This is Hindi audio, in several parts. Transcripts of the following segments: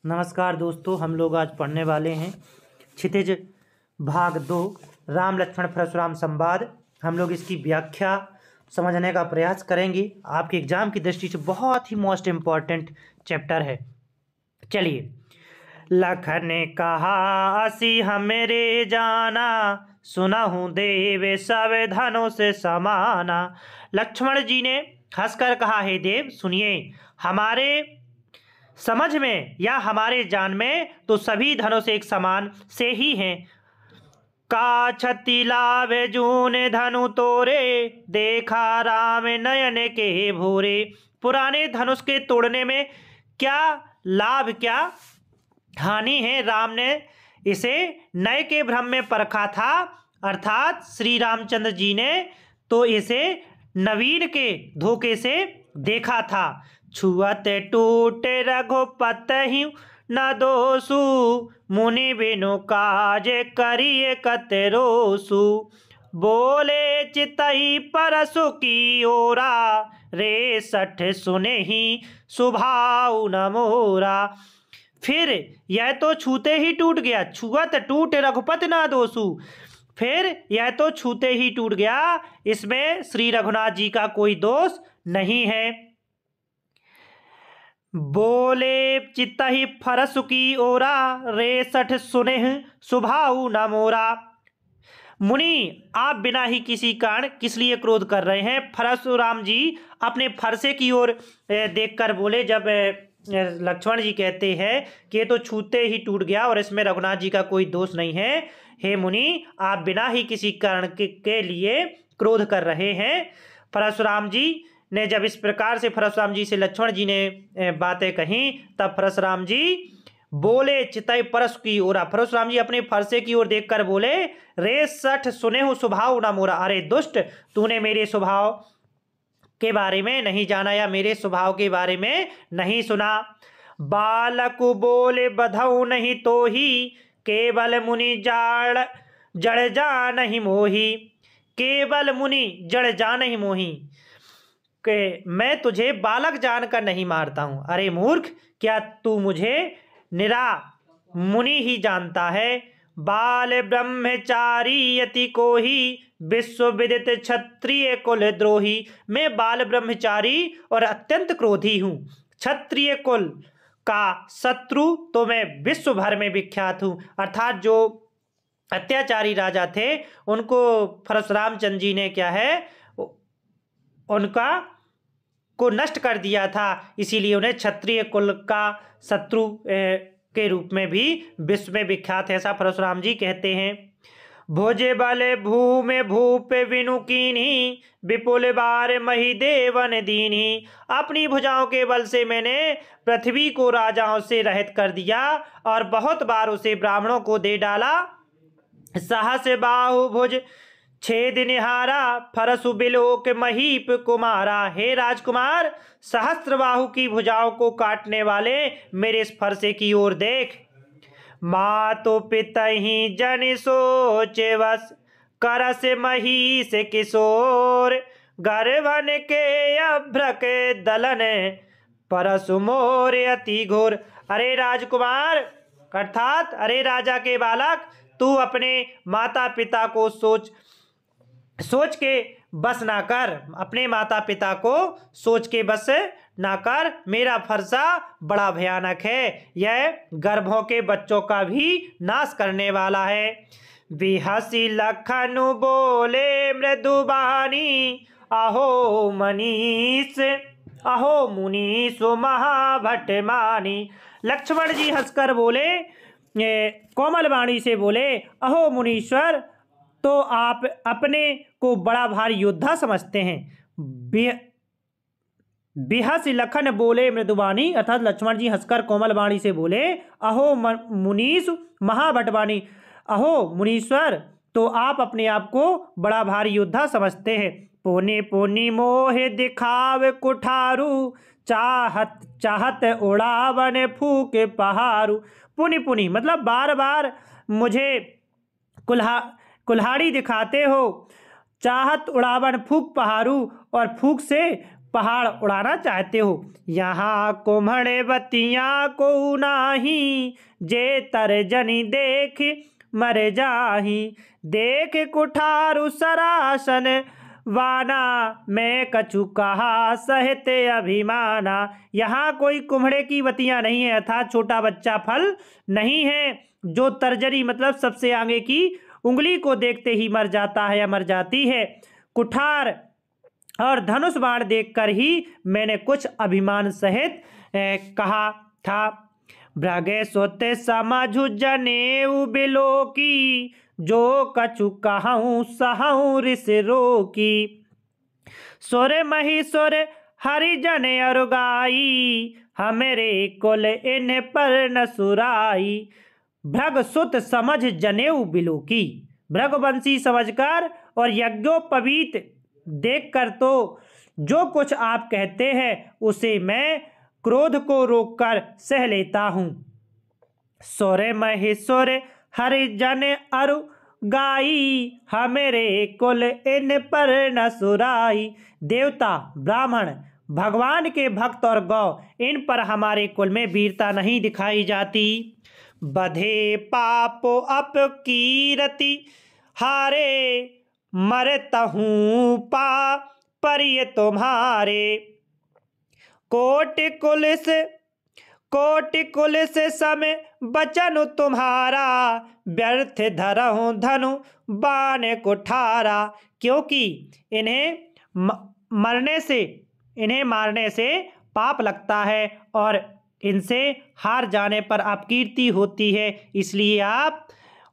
नमस्कार दोस्तों, हम लोग आज पढ़ने वाले हैं क्षितिज भाग 2 राम लक्ष्मण परशुराम संवाद। हम लोग इसकी व्याख्या समझने का प्रयास करेंगे। आपके एग्जाम की दृष्टि से बहुत ही मोस्ट इम्पॉर्टेंट चैप्टर है। चलिए। लखन ने कहा असी हमरे जाना, सुनहु देव सब धनों से समाना। लक्ष्मण जी ने हंसकर कहा, हे देव सुनिए, हमारे समझ में या हमारे जान में तो सभी धनों से एक समान से ही हैं। का छति लाभ जून धनु तोरे, देखा राम नयन के भोरे। पुराने धनुष के तोड़ने में क्या लाभ क्या हानि है, राम ने इसे नए के भ्रम में परखा था। अर्थात श्री रामचंद्र जी ने तो इसे नवीन के धोखे से देखा था। छुअत टूटे रघुपति न दोषु, मुनि बिनु काज करिए कतरोसु। बोले चितई परसु की ओरा, रे सठ सुने ही सुभाव न मोरा। फिर यह तो छूते ही टूट गया, छुअत टूटे रघुपति न दोषु। फिर यह तो छूते ही टूट गया, इसमें श्री रघुनाथ जी का कोई दोष नहीं है। बोले चितहि फरसु की ओरा, रे सठ सुनेह सुभाऊ न मोरा। मुनि आप बिना ही किसी कारण किस लिए क्रोध कर रहे हैं? परशुराम जी अपने फरसे की ओर देखकर बोले। जब लक्ष्मण जी कहते हैं कि ये तो छूते ही टूट गया और इसमें रघुनाथ जी का कोई दोष नहीं है, हे मुनि आप बिना ही किसी कारण के लिए क्रोध कर रहे हैं। परशुराम जी ने जब इस प्रकार से परशुराम जी से लक्ष्मण जी ने बातें कही, तब परशुराम जी बोले चितई परस की ओरा। परशुराम जी अपने फरसे की ओर देखकर बोले, रे सठ सुनेहु स्वभाव न मोरा। अरे दुष्ट, तूने मेरे स्वभाव के बारे में नहीं जाना या मेरे स्वभाव के बारे में नहीं सुना। बालक बोले बधऊ नहीं तो ही, केवल मुनि जड़ जा नहीं मोही। केवल मुनि जड़ जा नहीं मोही कि मैं तुझे बालक जानकर नहीं मारता हूं। अरे मूर्ख, क्या तू मुझे निरा मुनि ही जानता है? बाल ब्रह्मचारी यति को ही, विश्व विदित क्षत्रिय कुल द्रोही। मैं बाल ब्रह्मचारी और अत्यंत क्रोधी हूं, क्षत्रिय कुल का शत्रु तो मैं विश्व भर में विख्यात हूं। अर्थात जो अत्याचारी राजा थे उनको परशुराम चंद्र जी ने क्या है, उनका को नष्ट कर दिया था, इसीलिए उन्हें क्षत्रिय कुल का शत्रु के रूप में भी विश्व में विख्यात है, ऐसा परशुराम जी कहते हैं। भोजे बले भूमे भूप विनु कीन्ही, विपुल बार मही देवन दीन्ही। अपनी भुजाओं के बल से मैंने पृथ्वी को राजाओं से रहित कर दिया और बहुत बार उसे ब्राह्मणों को दे डाला। सहस बाहु भुज छेद निहारा, फरसु बिलोक महीप कुमारा। हे राजकुमार, सहस्त्र बाहु की भुजाओं को काटने वाले मेरे इस फरसे की ओर देख। मातो पितहि जन सोच वस, करस मही से किशोर। गर्भन के अभ्रक दलन, परसु मोर अति घोर। अरे राजकुमार, अर्थात अरे राजा के बालक, तू अपने माता पिता को सोच के बस ना कर, अपने माता पिता को सोच के बस ना कर। मेरा फरसा बड़ा भयानक है, यह गर्भों के बच्चों का भी नाश करने वाला है। बिहसी लखनु बोले मृदुबानी, अहो मनीष अहो मुनीष महाभट मानी। लक्ष्मण जी हंसकर बोले, कोमल वाणी से बोले, अहो मुनीश्वर, तो आप अपने को बड़ा भारी योद्धा समझते हैं। बिहस लखन बोले मृदुबानी, अर्थात लक्ष्मण जी हंसकर कोमल वाणी से बोले, अहो मुनीष महाभटवानी, अहो मुनीश्वर, तो आप अपने आप को बड़ा भारी योद्धा समझते हैं। पुनि पुनि मोह दिखावे कुठारू, चाहत उड़ावन फूके पहारू। पुनि पुनि मतलब बार बार मुझे कुल्हाड़ी दिखाते हो, चाहत उड़ावन फूक पहारू, और फूक से पहाड़ उड़ाना चाहते हो। यहाँ कुम्हड़े बतियाँ को नाही, जे तर्जनी देख मर जाही। देख कुठारु सरासन वाना, मैं कछु कहा सहते अभिमाना। यहाँ कोई कुम्हड़े की बतियाँ नहीं है, अर्थात छोटा बच्चा फल नहीं है जो तर्जनी मतलब सबसे आगे की उंगली को देखते ही मर जाता है या मर जाती है। कुठार और धनुष बाण देखकर ही मैंने कुछ अभिमान सहित कहा था। भ्रगे सोते समझु जनेऊ बिलो की, जो कछु कहूँ सहूँ रिस रोकी। सोरे महीसोर हरिजन अरुगाई, हमेरे कुल इन पर न सुराई। भृग सुत समझ जनेऊ बिलो की, भृगवंशी समझकर और यज्ञोपवीत देखकर तो जो कुछ आप कहते हैं उसे मैं क्रोध को रोककर सह लेता हूँ। सोरे महेश्वर हरिजन अरुगाई, हमेरे कुल इन पर न सुराई। देवता ब्राह्मण भगवान के भक्त और गौ इन पर हमारे कुल में वीरता नहीं दिखाई जाती। बधे पापो अपकीरति हारे, मरतहूँ पा परिय तुम्हारे। कोटि कुलिस समय बचन तुम्हारा, व्यर्थ धरहूँ धनु बाण कुठारा। क्योंकि इन्हें मारने से पाप लगता है और इनसे हार जाने पर अपकीर्ति होती है, इसलिए आप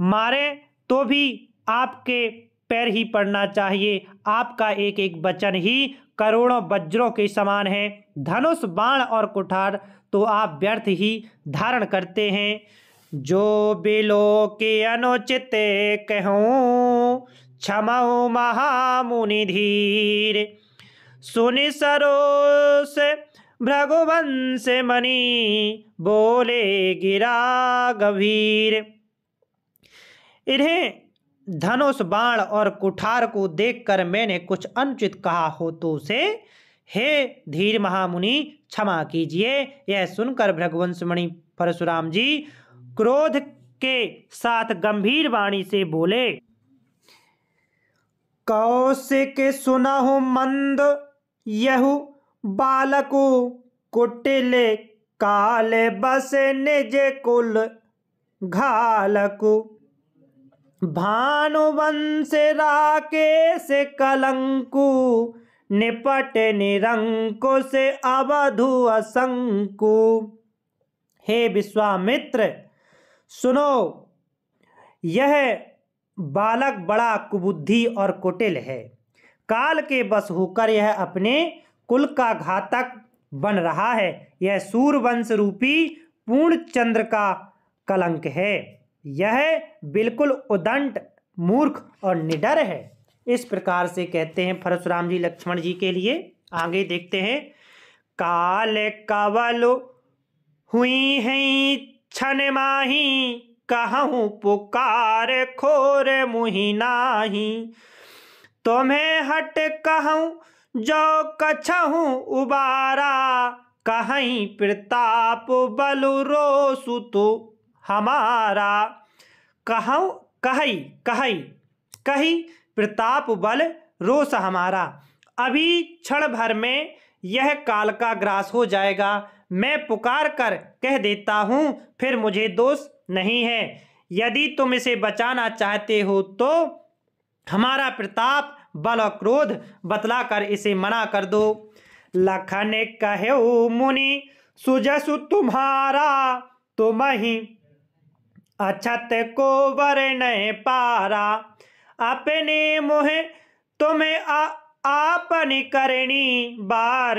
मारे तो भी आपके पैर ही पड़ना चाहिए। आपका एक एक वचन ही करोड़ों वज्रों के समान है। धनुष बाण और कुठार तो आप व्यर्थ ही धारण करते हैं। जो बिलो के अनुचित कहूँ, क्षमऊ महामुनि धीर। सुनि सरोस भृगुवंश मणि, बोले गिरा गंभीर। इन्हें धनुष बाण और कुठार को देखकर मैंने कुछ अनुचित कहा हो तो उसे हे धीर महामुनि क्षमा कीजिए। यह सुनकर भृगुवंशमणि परशुराम जी क्रोध के साथ गंभीर वाणी से बोले। कौशिक सुनहु मंद यहु बालकु, कुटिल काल बस निज कुल घालकु। भानुवंश राकेश कलंकु, निपट निरंकुश अवधु असंकु। हे विश्वामित्र सुनो, यह बालक बड़ा कुबुद्धि और कुटिल है। काल के बस होकर यह अपने कुल का घातक बन रहा है। यह सूर्यवंश रूपी पूर्ण चंद्र का कलंक है। यह बिल्कुल उदंड मूर्ख और निडर है। इस प्रकार से कहते हैं परशुराम जी लक्ष्मण जी के लिए। आगे देखते हैं। काल कवल हुई हैं छन माही, कहूँ पुकार खोर मुहि नाही। तुम्हें हट कहूँ जो कछहूँ उबारा, कहीं प्रताप बलु रोसु तो हमारा। कहूँ कही प्रताप बल रोष हमारा। अभी क्षण भर में यह काल का ग्रास हो जाएगा। मैं पुकार कर कह देता हूँ, फिर मुझे दोष नहीं है। यदि तुम इसे बचाना चाहते हो तो हमारा प्रताप बल और क्रोध बतलाकर इसे मना कर दो। लखन कहो मुनि सुजसु तुम्हारा, तुम ही अछत को वरन पारा। अपने मुहे तुम्हें आपन करनी, बार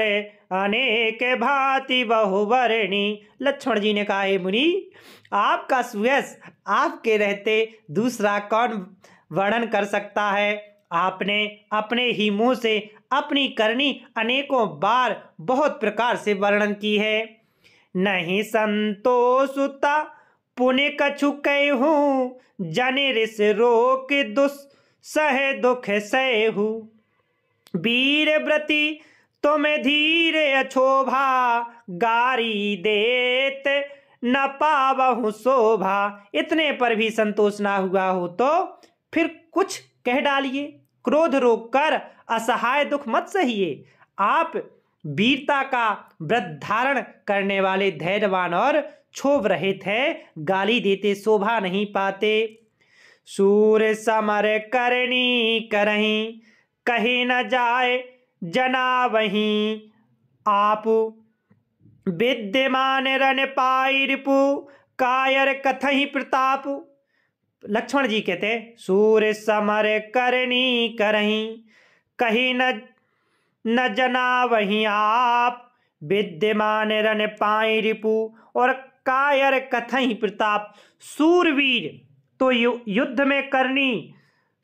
अनेक भांति बहुवरणी। लक्ष्मण जी ने कहा, हे मुनि, आपका सुयश आपके रहते दूसरा कौन वर्णन कर सकता है। आपने अपने ही मुंह से अपनी करनी अनेकों बार बहुत प्रकार से वर्णन की है। नहीं संतोषता पुण्य कछु कहूँ, जनि रिस रोक दुस सह दुख सहु। वीर व्रति तुम धीर अछोभा गारी देत न पावहु शोभा। इतने पर भी संतोष ना हुआ हो तो फिर कुछ कह डालिए। क्रोध रोककर असहाय दुख मत सहिए। आप वीरता का व्रत धारण करने वाले धैर्यवान और क्षोभ रहित है, गाली देते शोभा नहीं पाते। सूर समर करनी करहीं कहीं न जाए जना वहीं। आप विद्यमान रन पाई रिपु कायर कथहि प्रताप। लक्ष्मण जी कहते हैं सूर समर करनी करहीं कहीं न जना वहीं। आप विद्यमान रन पाई रिपु और कायर कथहि प्रताप। सूरवीर तो युद्ध में करनी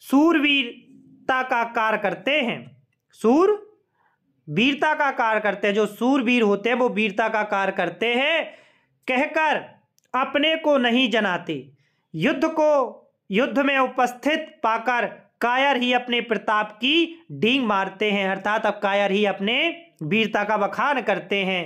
सूरवीरता का कार्य करते हैं। सूर वीरता का कार्य करते हैं। जो सूरवीर होते हैं वो वीरता का कार्य करते हैं कहकर अपने को नहीं जनाते। युद्ध में उपस्थित पाकर कायर ही अपने प्रताप की डींग मारते हैं, अर्थात अब कायर ही अपने वीरता का बखान करते हैं।